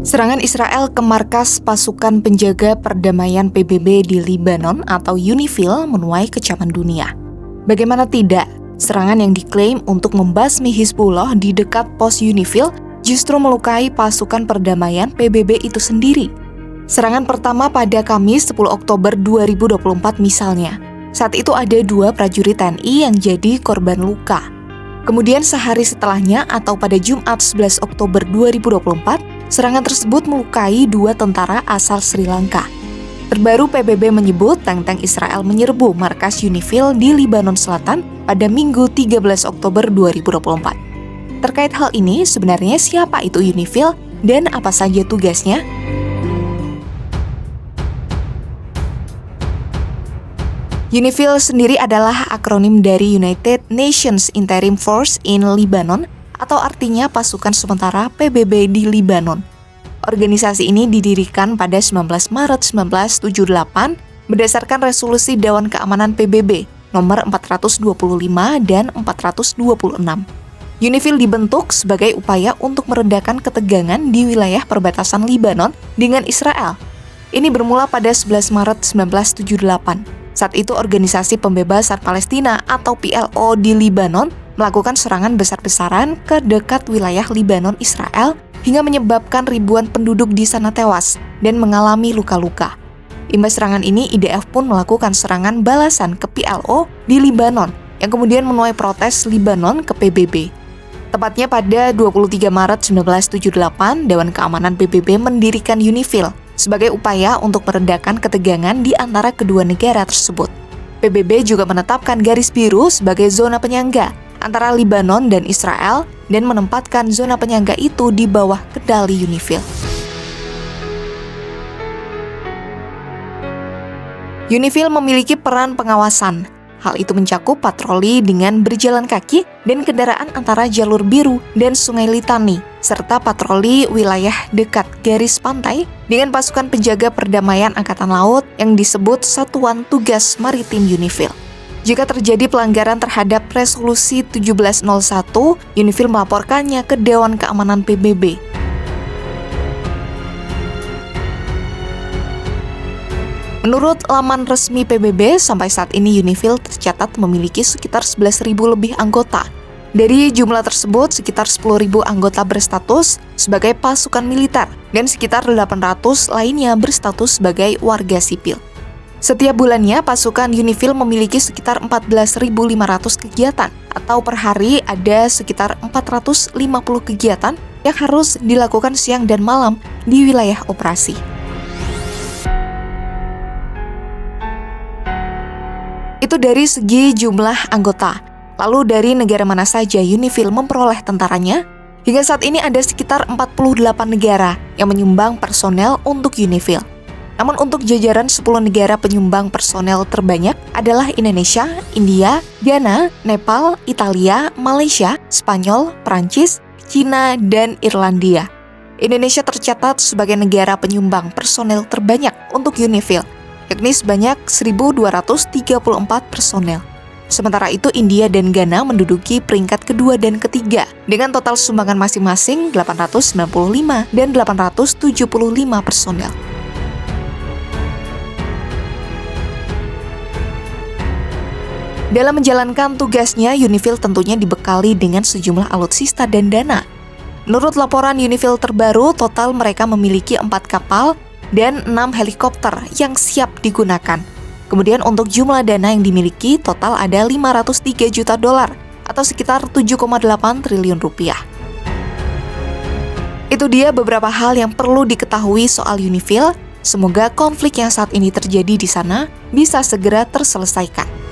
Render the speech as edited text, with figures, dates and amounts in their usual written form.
Serangan Israel ke markas pasukan penjaga perdamaian PBB di Libanon atau UNIFIL menuai kecaman dunia. Bagaimana tidak, serangan yang diklaim untuk membasmi Hizbullah di dekat pos UNIFIL justru melukai pasukan perdamaian PBB itu sendiri. Serangan pertama pada Kamis 10 Oktober 2024 misalnya. Saat itu ada 2 prajurit TNI yang jadi korban luka. Kemudian sehari setelahnya atau pada Jumat 11 Oktober 2024, serangan tersebut melukai 2 tentara asal Sri Lanka. Terbaru PBB menyebut tank-tank Israel menyerbu markas UNIFIL di Libanon Selatan pada Minggu 13 Oktober 2024. Terkait hal ini, sebenarnya siapa itu UNIFIL dan apa saja tugasnya? UNIFIL sendiri adalah akronim dari United Nations Interim Force in Lebanon atau artinya pasukan sementara PBB di Libanon. Organisasi ini didirikan pada 19 Maret 1978 berdasarkan resolusi Dewan Keamanan PBB nomor 425 dan 426. UNIFIL dibentuk sebagai upaya untuk meredakan ketegangan di wilayah perbatasan Libanon dengan Israel. Ini bermula pada 11 Maret 1978. Saat itu Organisasi Pembebasan Palestina atau PLO di Libanon melakukan serangan besar-besaran ke dekat wilayah Libanon Israel hingga menyebabkan ribuan penduduk di sana tewas dan mengalami luka-luka. Imbas serangan ini, IDF pun melakukan serangan balasan ke PLO di Libanon yang kemudian menuai protes Libanon ke PBB. Tepatnya pada 23 Maret 1978, Dewan Keamanan PBB mendirikan UNIFIL sebagai upaya untuk meredakan ketegangan di antara kedua negara tersebut. PBB juga menetapkan garis biru sebagai zona penyangga antara Libanon dan Israel dan menempatkan zona penyangga itu di bawah kendali UNIFIL. UNIFIL memiliki peran pengawasan. Hal itu mencakup patroli dengan berjalan kaki dan kendaraan antara jalur biru dan Sungai Litani, serta patroli wilayah dekat garis pantai dengan pasukan penjaga perdamaian Angkatan Laut yang disebut Satuan Tugas Maritim UNIFIL. Jika terjadi pelanggaran terhadap resolusi 1701, UNIFIL melaporkannya ke Dewan Keamanan PBB. Menurut laman resmi PBB, sampai saat ini UNIFIL tercatat memiliki sekitar 11.000 lebih anggota. Dari jumlah tersebut, sekitar 10.000 anggota berstatus sebagai pasukan militer dan sekitar 800 lainnya berstatus sebagai warga sipil. Setiap bulannya, pasukan UNIFIL memiliki sekitar 14.500 kegiatan, atau per hari ada sekitar 450 kegiatan yang harus dilakukan siang dan malam di wilayah operasi. Itu dari segi jumlah anggota. Lalu dari negara mana saja UNIFIL memperoleh tentaranya? Hingga saat ini ada sekitar 48 negara yang menyumbang personel untuk UNIFIL. Namun untuk jajaran 10 negara penyumbang personel terbanyak adalah Indonesia, India, Ghana, Nepal, Italia, Malaysia, Spanyol, Prancis, Cina, dan Irlandia. Indonesia tercatat sebagai negara penyumbang personel terbanyak untuk UNIFIL, yakni sebanyak 1.234 personel. Sementara itu India dan Ghana menduduki peringkat kedua dan ketiga dengan total sumbangan masing-masing 895 dan 875 personel. Dalam menjalankan tugasnya, UNIFIL tentunya dibekali dengan sejumlah alutsista dan dana. Menurut laporan UNIFIL terbaru, total mereka memiliki 4 kapal dan 6 helikopter yang siap digunakan. Kemudian untuk jumlah dana yang dimiliki total ada $503 juta atau sekitar 7,8 triliun rupiah. Itu dia beberapa hal yang perlu diketahui soal UNIFIL. Semoga konflik yang saat ini terjadi di sana bisa segera terselesaikan.